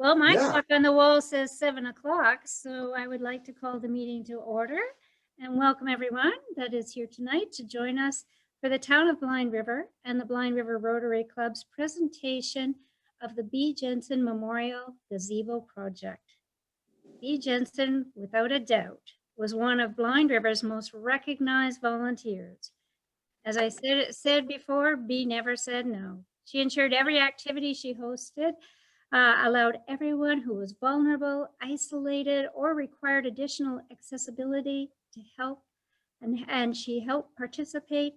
Well, my Yeah. clock on the wall says 7 o'clock, so I would like to call the meeting to order and welcome everyone that is here tonight to join us for the Town of Blind River and the Blind River Rotary Club's presentation of the B. Jensen Memorial Gazebo Project. B. Jensen, without a doubt, was one of Blind River's most recognized volunteers. As I said before, B never said no. She ensured every activity she hosted allowed everyone who was vulnerable, isolated, or required additional accessibility to help, and she helped participate.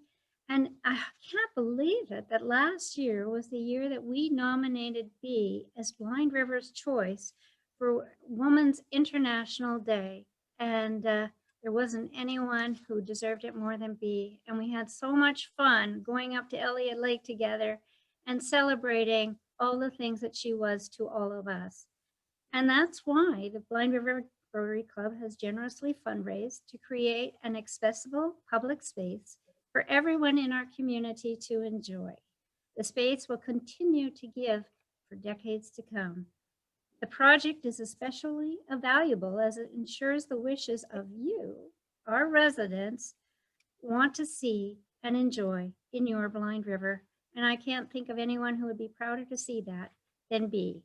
And I can't believe it that last year was the year that we nominated B as Blind River's choice for Women's International Day. And there wasn't anyone who deserved it more than B. And we had so much fun going up to Elliott Lake together and celebrating all the things that she was to all of us. And that's why the Blind River Rotary Club has generously fundraised to create an accessible public space for everyone in our community to enjoy. The space will continue to give for decades to come. The project is especially valuable as it ensures the wishes of you, our residents, want to see and enjoy in your Blind River. And I can't think of anyone who would be prouder to see that than B.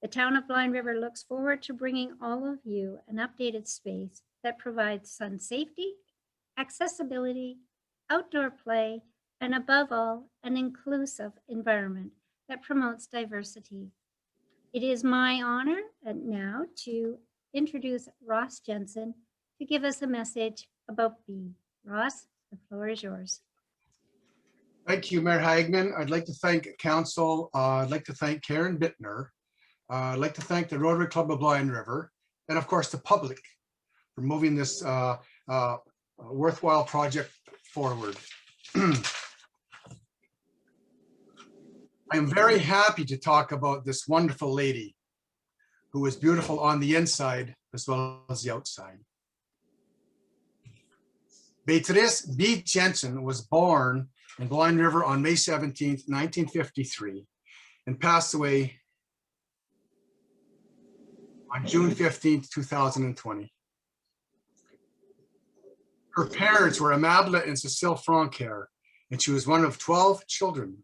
The Town of Blind River looks forward to bringing all of you an updated space that provides sun safety, accessibility, outdoor play, and above all, an inclusive environment that promotes diversity. It is my honor now to introduce Ross Jensen to give us a message about B. Ross, the floor is yours. Thank you, Mayor Hagman. I'd like to thank Council. I'd like to thank Karen Bittner. I'd like to thank the Rotary Club of Blind River, and of course the public for moving this worthwhile project forward. I am very happy to talk about this wonderful lady who is beautiful on the inside as well as the outside. Beatrice B. Jensen was born in Blind River on May 17th, 1953, and passed away on June 15th, 2020. Her parents were Amabla and Cecile Francaire, and she was one of 12 children.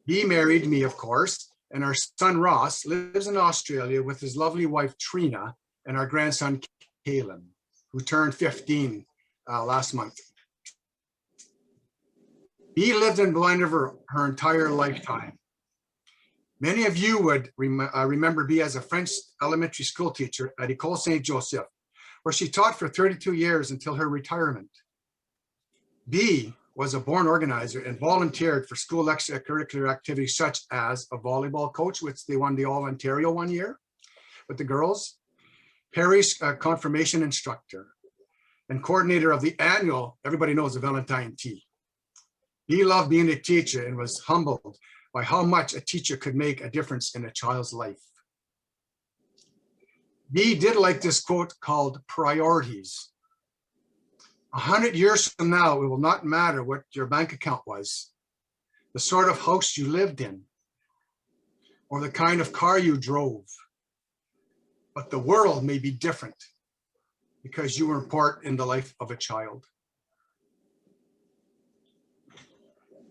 B married me, of course, and our son Ross lives in Australia with his lovely wife Trina and our grandson Kalen, who turned 15 last month. B lived in Blind River her entire lifetime. Many of you would remember B as a French elementary school teacher at École Saint-Joseph, where she taught for 32 years until her retirement. B was a born organizer and volunteered for school extracurricular activities such as a volleyball coach, which they won the All Ontario one year with the girls, Perry's confirmation instructor, and coordinator of the annual, everybody knows, the Valentine Tea. He loved being a teacher and was humbled by how much a teacher could make a difference in a child's life. B did like this quote called priorities. 100 years from now, it will not matter what your bank account was, the sort of house you lived in, or the kind of car you drove. But the world may be different because you were part in the life of a child.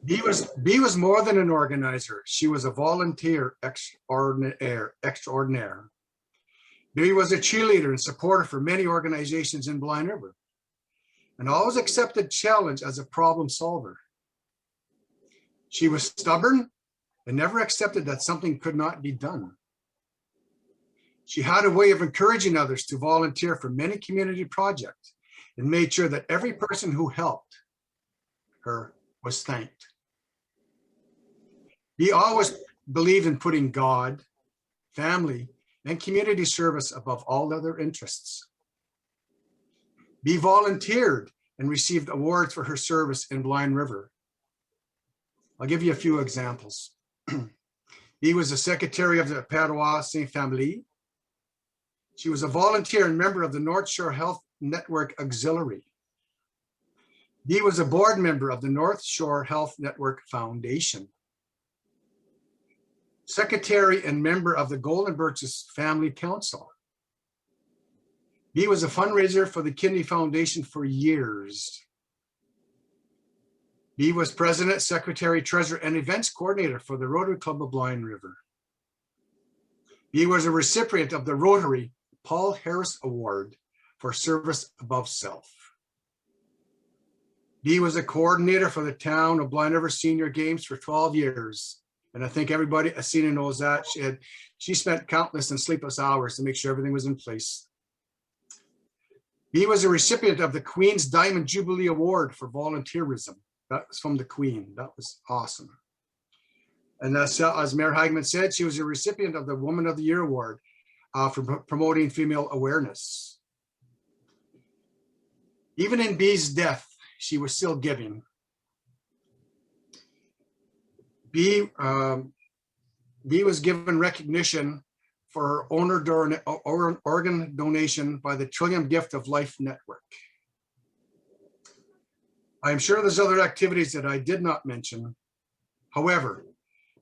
B was more than an organizer. She was a volunteer extraordinaire. B was a cheerleader and supporter for many organizations in Blind River, and always accepted challenge as a problem solver. She was stubborn and never accepted that something could not be done. She had a way of encouraging others to volunteer for many community projects and made sure that every person who helped her was thanked. He always believed in putting God, family, and community service above all other interests. B volunteered and received awards for her service in Blind River. I'll give you a few examples. B was the secretary of the Paroisse Saint-Famille. She was a volunteer and member of the North Shore Health Network Auxiliary. B was a board member of the North Shore Health Network Foundation. Secretary and member of the Golden Birches Family Council. B was a fundraiser for the Kidney Foundation for years. B was president, secretary, treasurer, and events coordinator for the Rotary Club of Blind River. B was a recipient of the Rotary Paul Harris Award for service above self. B was a coordinator for the town of Blind River Senior Games for 12 years. And I think everybody, Asina knows that. She spent countless and sleepless hours to make sure everything was in place. B was a recipient of the Queen's Diamond Jubilee Award for volunteerism. That was from the Queen. That was awesome. And as Mayor Hagman said, she was a recipient of the Woman of the Year Award for promoting female awareness. Even in B's death, she was still giving. B was given recognition for organ donation by the Trillium Gift of Life Network. I'm sure there's other activities that I did not mention. However,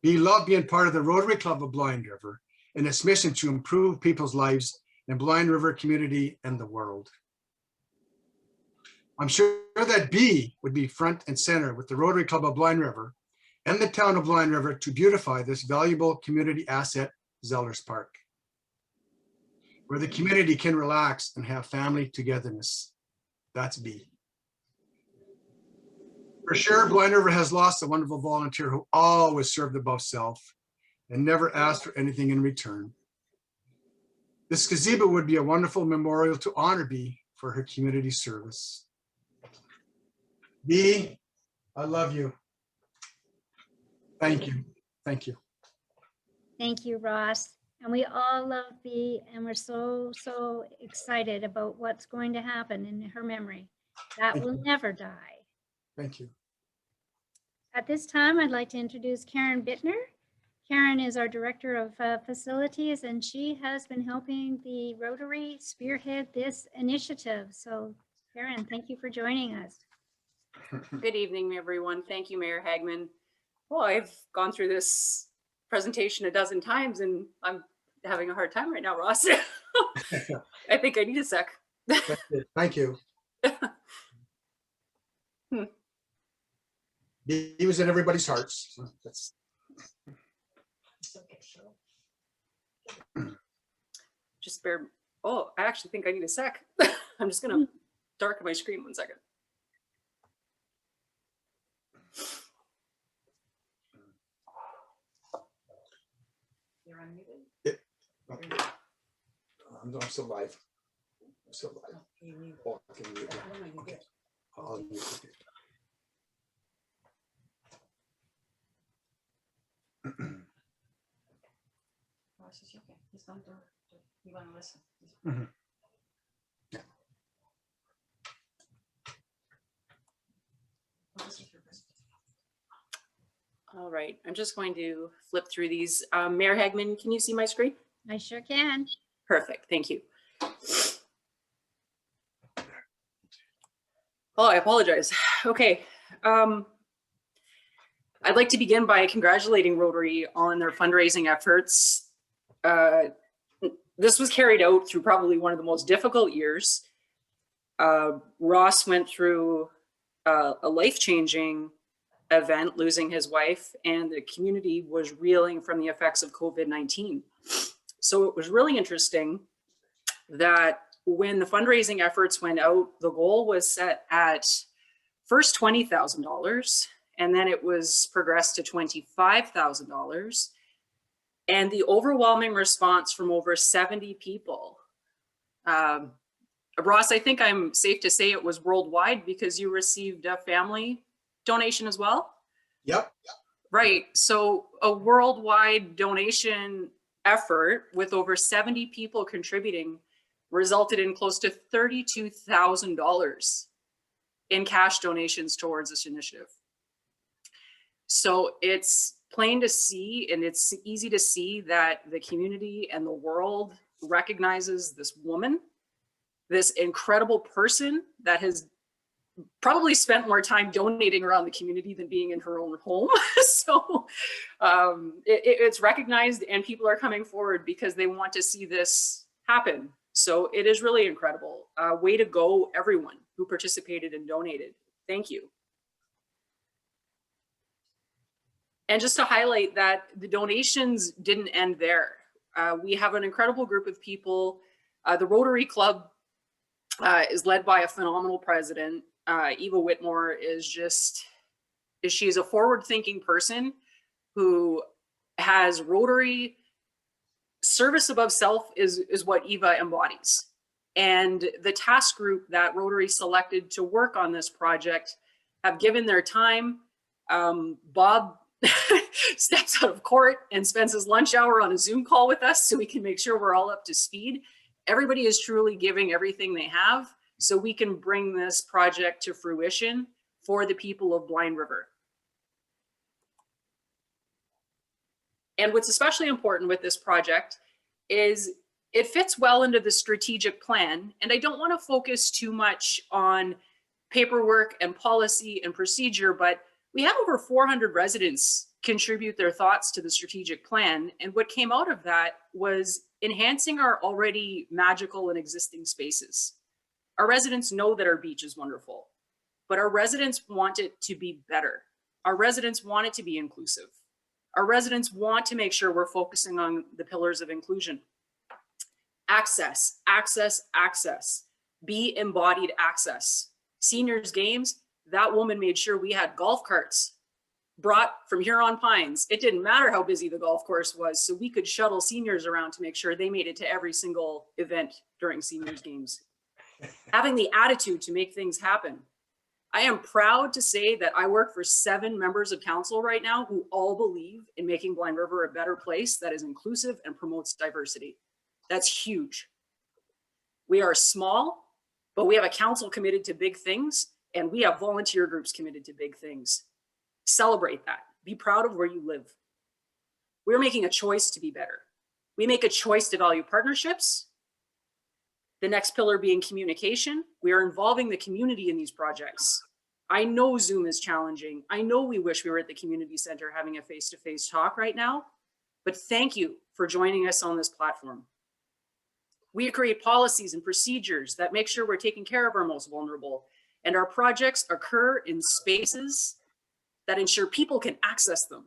B loved being part of the Rotary Club of Blind River and its mission to improve people's lives in Blind River community and the world. I'm sure that B would be front and center with the Rotary Club of Blind River and the town of Blind River to beautify this valuable community asset, Zellers Park, where the community can relax and have family togetherness. That's B. For sure, Blind River has lost a wonderful volunteer who always served above self and never asked for anything in return. This gazebo would be a wonderful memorial to honor B for her community service. B, I love you. Thank you. Thank you. Thank you, Ross. And we all love B, and we're so excited about what's going to happen in her memory. That will never die. Thank you. At this time, I'd like to introduce Karen Bittner. Karen is our Director of Facilities, and she has been helping the Rotary spearhead this initiative. So Karen, thank you for joining us. Good evening, everyone. Thank you, Mayor Hagman. Well, I've gone through this presentation a dozen times and I'm having a hard time right now, Ross. I think I need a sec. Thank you. He was in everybody's hearts. Just bear. Oh, I actually think I need a sec. I'm just going to darken my screen 1 second. You're unmuted? Yeah. Okay. I'm still live. I'm still live. Oh, I can mute it. Okay. I'll mute it. Okay. He's going to. You want to listen? Mm-hmm. Yeah. All right. I'm just going to flip through these. Mayor Hagman, can you see my screen? I sure can. Perfect. Thank you. Oh, I apologize. Okay. I'd like to begin by congratulating Rotary on their fundraising efforts. This was carried out through probably one of the most difficult years. Ross went through a life-changing event, losing his wife, and the community was reeling from the effects of COVID-19. So it was really interesting that when the fundraising efforts went out, the goal was set at first $20,000, and then it was progressed to $25,000. And the overwhelming response from over 70 people. Ross, I think I'm safe to say it was worldwide because you received a family donation as well? Yep. Right. So a worldwide donation effort with over 70 people contributing resulted in close to $32,000 in cash donations towards this initiative. So it's plain to see, and it's easy to see that the community and the world recognizes this woman, this incredible person that has probably spent more time donating around the community than being in her own home. So it's recognized, and people are coming forward because they want to see this happen. So it is really incredible. Way to go, everyone who participated and donated. Thank you. And just to highlight that the donations didn't end there. We have an incredible group of people. The Rotary Club is led by a phenomenal president. Eva Whitmore she's a forward-thinking person who has Rotary. Service above self is what Eva embodies. And the task group that Rotary selected to work on this project have given their time. Bob steps out of court and spends his lunch hour on a Zoom call with us so we can make sure we're all up to speed. Everybody is truly giving everything they have so we can bring this project to fruition for the people of Blind River. And what's especially important with this project is it fits well into the strategic plan. And I don't want to focus too much on paperwork and policy and procedure, but we had over 400 residents contribute their thoughts to the strategic plan. And what came out of that was enhancing our already magical and existing spaces. Our residents know that our beach is wonderful, but our residents want it to be better. Our residents want it to be inclusive. Our residents want to make sure we're focusing on the pillars of inclusion. Access, access, access. Be embodied access. Seniors games, that woman made sure we had golf carts brought from Huron Pines. It didn't matter how busy the golf course was, so we could shuttle seniors around to make sure they made it to every single event during seniors games. Having the attitude to make things happen. I am proud to say that I work for 7 members of council right now who all believe in making Blind River a better place that is inclusive and promotes diversity. That's huge. We are small, but we have a council committed to big things, and we have volunteer groups committed to big things. Celebrate that. Be proud of where you live. We're making a choice to be better. We make a choice to value partnerships. The next pillar being communication. We are involving the community in these projects. I know Zoom is challenging. I know we wish we were at the community center having a face-to-face talk right now, but thank you for joining us on this platform. We create policies and procedures that make sure we're taking care of our most vulnerable, and our projects occur in spaces that ensure people can access them.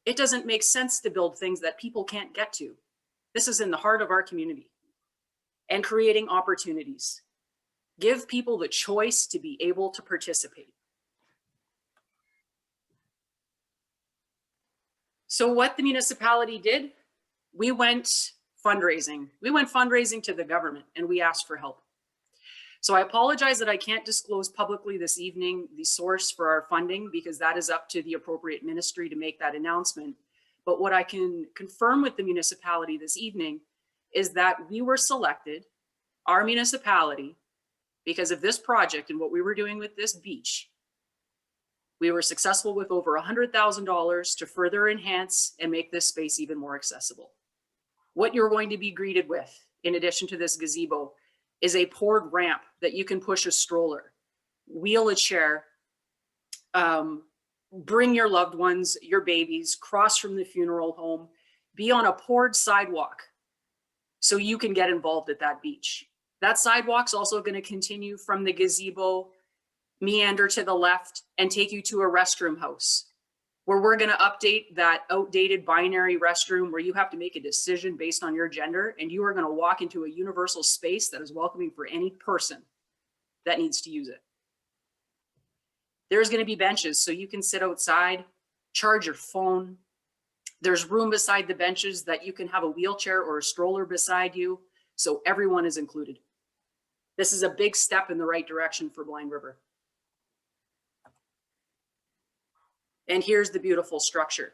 It doesn't make sense to build things that people can't get to. This is in the heart of our community. And creating opportunities. Give people the choice to be able to participate. So what the municipality did, we went fundraising. We went fundraising to the government and we asked for help. So I apologize that I can't disclose publicly this evening the source for our funding because that is up to the appropriate ministry to make that announcement. But what I can confirm with the municipality this evening is that we were selected, our municipality, because of this project and what we were doing with this beach. We were successful with over $100,000 to further enhance and make this space even more accessible. What you're going to be greeted with, in addition to this gazebo, is a poured ramp that you can push a stroller, wheel a chair, bring your loved ones, your babies, cross from the funeral home, be on a poured sidewalk so you can get involved at that beach. That sidewalk's also going to continue from the gazebo, meander to the left, and take you to a restroom house where we're going to update that outdated binary restroom where you have to make a decision based on your gender, and you are going to walk into a universal space that is welcoming for any person that needs to use it. There's going to be benches so you can sit outside, charge your phone. There's room beside the benches that you can have a wheelchair or a stroller beside you, so everyone is included. This is a big step in the right direction for Blind River. And here's the beautiful structure.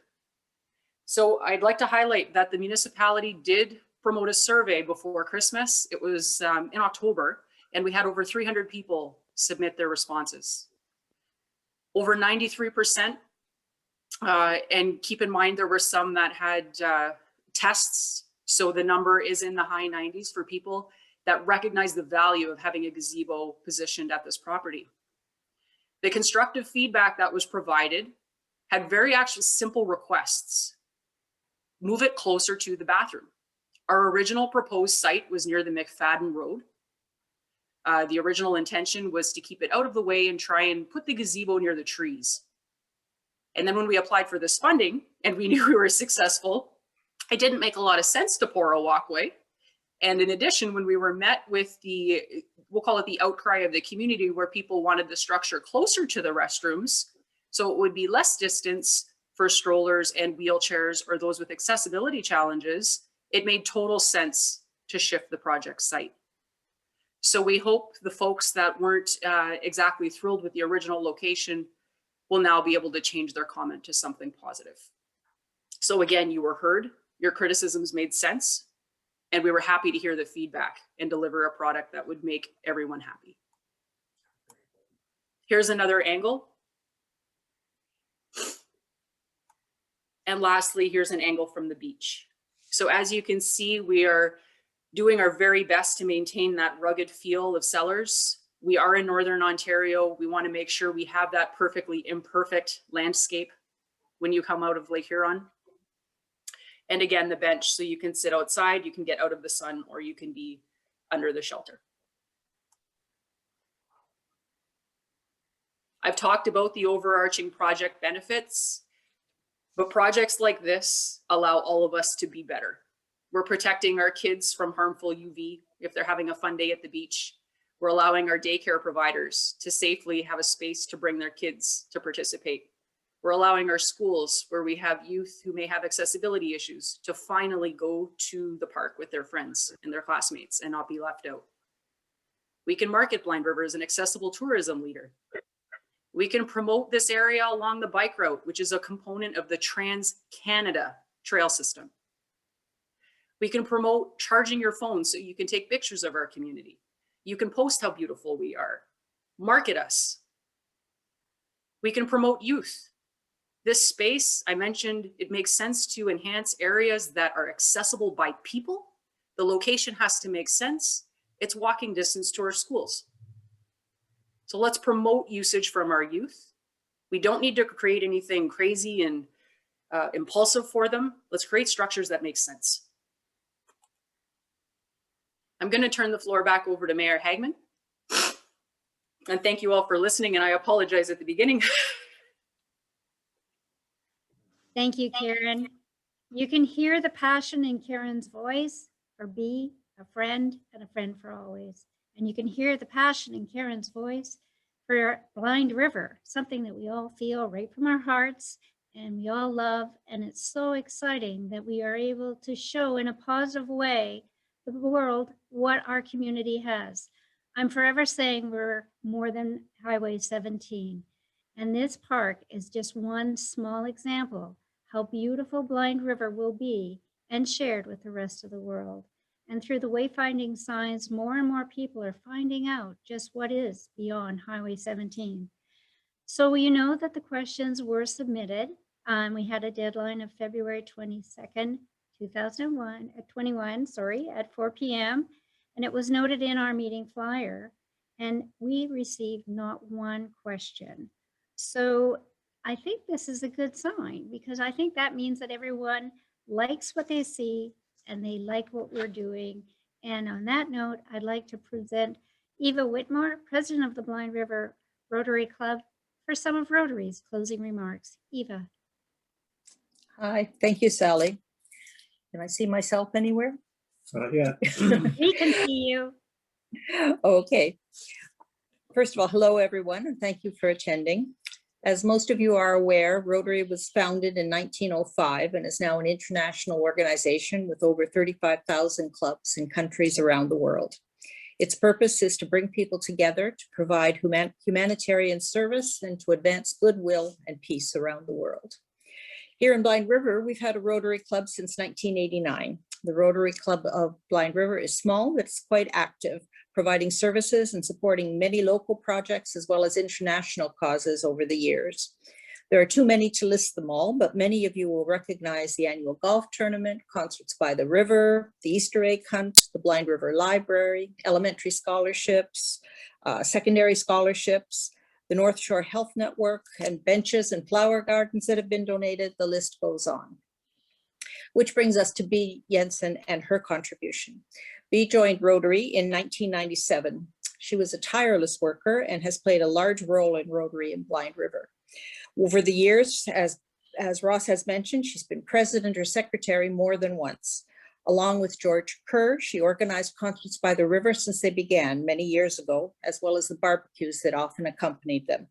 So I'd like to highlight that the municipality did promote a survey before Christmas. It was in October, and we had over 300 people submit their responses. Over 93%, and keep in mind there were some that had tests, so the number is in the high 90s for people that recognize the value of having a gazebo positioned at this property. The constructive feedback that was provided had very actually simple requests. Move it closer to the bathroom. Our original proposed site was near the McFadden Road. The original intention was to keep it out of the way and try and put the gazebo near the trees. And then when we applied for this funding and we knew we were successful, it didn't make a lot of sense to pour a walkway. And in addition, when we were met with the, we'll call it the outcry of the community, where people wanted the structure closer to the restrooms, so it would be less distance for strollers and wheelchairs or those with accessibility challenges, it made total sense to shift the project site. So we hope the folks that weren't exactly thrilled with the original location will now be able to change their comment to something positive. So again, you were heard, your criticisms made sense, and we were happy to hear the feedback and deliver a product that would make everyone happy. Here's another angle. And lastly, here's an angle from the beach. So as you can see, we are doing our very best to maintain that rugged feel of Sellers. We are in Northern Ontario. We want to make sure we have that perfectly imperfect landscape when you come out of Lake Huron. And again, the bench, so you can sit outside, you can get out of the sun, or you can be under the shelter. I've talked about the overarching project benefits, but projects like this allow all of us to be better. We're protecting our kids from harmful UV if they're having a fun day at the beach. We're allowing our daycare providers to safely have a space to bring their kids to participate. We're allowing our schools, where we have youth who may have accessibility issues, to finally go to the park with their friends and their classmates and not be left out. We can market Blind River as an accessible tourism leader. We can promote this area along the bike route, which is a component of the Trans-Canada Trail System. We can promote charging your phone so you can take pictures of our community. You can post how beautiful we are. Market us. We can promote youth. This space, I mentioned, it makes sense to enhance areas that are accessible by people. The location has to make sense. It's walking distance to our schools. So let's promote usage from our youth. We don't need to create anything crazy and impulsive for them. Let's create structures that make sense. I'm going to turn the floor back over to Mayor Hagman. And thank you all for listening. And I apologize at the beginning. Thank you, Karen. You can hear the passion in Karen's voice for be a friend and a friend for always. And you can hear the passion in Karen's voice for Blind River, something that we all feel right from our hearts and we all love. And it's so exciting that we are able to show in a positive way to the world what our community has. I'm forever saying we're more than Highway 17. And this park is just one small example how beautiful Blind River will be and shared with the rest of the world. And through the wayfinding signs, more and more people are finding out just what is beyond Highway 17. So you know that the questions were submitted. We had a deadline of February 22nd, 2021, at 4 p.m. And it was noted in our meeting flyer. And we received not one question. So I think this is a good sign, because I think that means that everyone likes what they see and they like what we're doing. And on that note, I'd like to present Eva Whitmore, President of the Blind River Rotary Club, for some of Rotary's closing remarks. Eva. Hi, thank you, Sally. Can I see myself anywhere? Yeah. We can see you. Okay. First of all, hello, everyone, and thank you for attending. As most of you are aware, Rotary was founded in 1905 and is now an international organization with over 35,000 clubs in countries around the world. Its purpose is to bring people together to provide humanitarian service and to advance goodwill and peace around the world. Here in Blind River, we've had a Rotary Club since 1989. The Rotary Club of Blind River is small, but it's quite active, providing services and supporting many local projects as well as international causes over the years. There are too many to list them all, but many of you will recognize the annual golf tournament, concerts by the river, the Easter egg hunt, the Blind River Library, elementary scholarships, secondary scholarships, the North Shore Health Network, and benches and flower gardens that have been donated. The list goes on. Which brings us to Bea Jensen and her contribution. Bea joined Rotary in 1997. She was a tireless worker and has played a large role in Rotary in Blind River. Over the years, as Ross has mentioned, she's been president or secretary more than once. Along with George Kerr, she organized Concerts by the River since they began many years ago, as well as the barbecues that often accompanied them.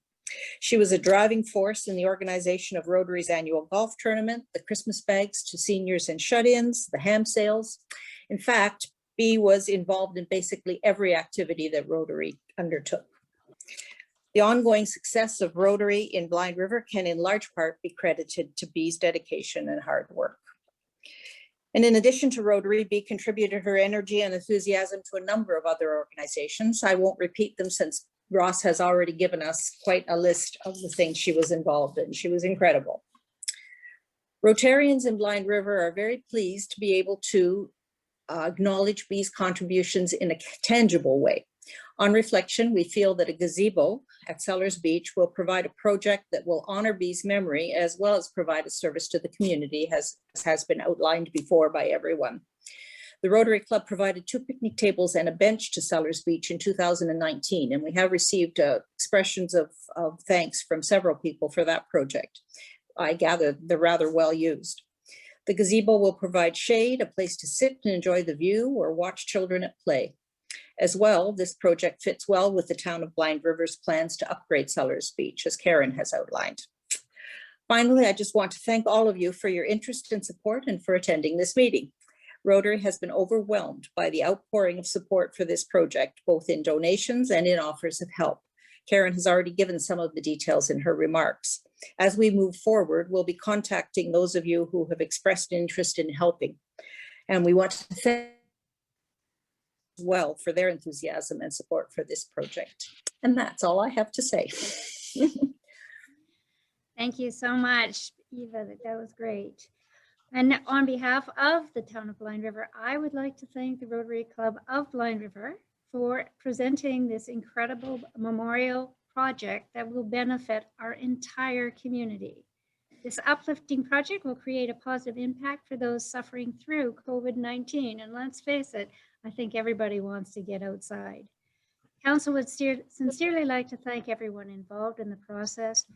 She was a driving force in the organization of Rotary's annual golf tournament, the Christmas bags to seniors and shut-ins, the ham sales. In fact, Bea was involved in basically every activity that Rotary undertook. The ongoing success of Rotary in Blind River can in large part be credited to Bea's dedication and hard work. And in addition to Rotary, Bea contributed her energy and enthusiasm to a number of other organizations. I won't repeat them since Ross has already given us quite a list of the things she was involved in. She was incredible. Rotarians in Blind River are very pleased to be able to acknowledge Bea's contributions in a tangible way. On reflection, we feel that a gazebo at Sellers Beach will provide a project that will honor Bea's memory as well as provide a service to the community, as has been outlined before by everyone. The Rotary Club provided 2 picnic tables and a bench to Sellers Beach in 2019, and we have received expressions of thanks from several people for that project. I gather they're rather well used. The gazebo will provide shade, a place to sit and enjoy the view or watch children at play. As well, this project fits well with the town of Blind River's plans to upgrade Sellers Beach, as Karen has outlined. Finally, I just want to thank all of you for your interest and support and for attending this meeting. Rotary has been overwhelmed by the outpouring of support for this project, both in donations and in offers of help. Karen has already given some of the details in her remarks. As we move forward, we'll be contacting those of you who have expressed interest in helping. And we want to thank well for their enthusiasm and support for this project. And that's all I have to say. Thank you so much, Eva. That was great. And on behalf of the town of Blind River, I would like to thank the Rotary Club of Blind River for presenting this incredible memorial project that will benefit our entire community. This uplifting project will create a positive impact for those suffering through COVID-19. And let's face it, I think everybody wants to get outside. Council would sincerely like to thank everyone involved in the process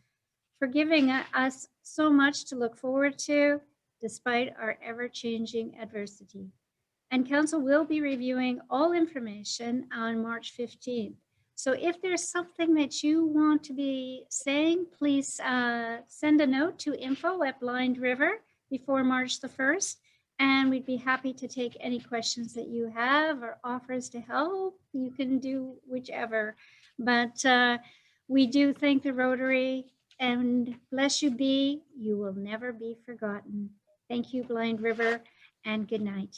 for giving us so much to look forward to despite our ever-changing adversity. And Council will be reviewing all information on March 15th. So if there's something that you want to be saying, please send a note to info@Blind River before March the 1st. And we'd be happy to take any questions that you have or offers to help. You can do whichever. But we do thank the Rotary, and bless you, Bea. You will never be forgotten. Thank you, Blind River, and good night.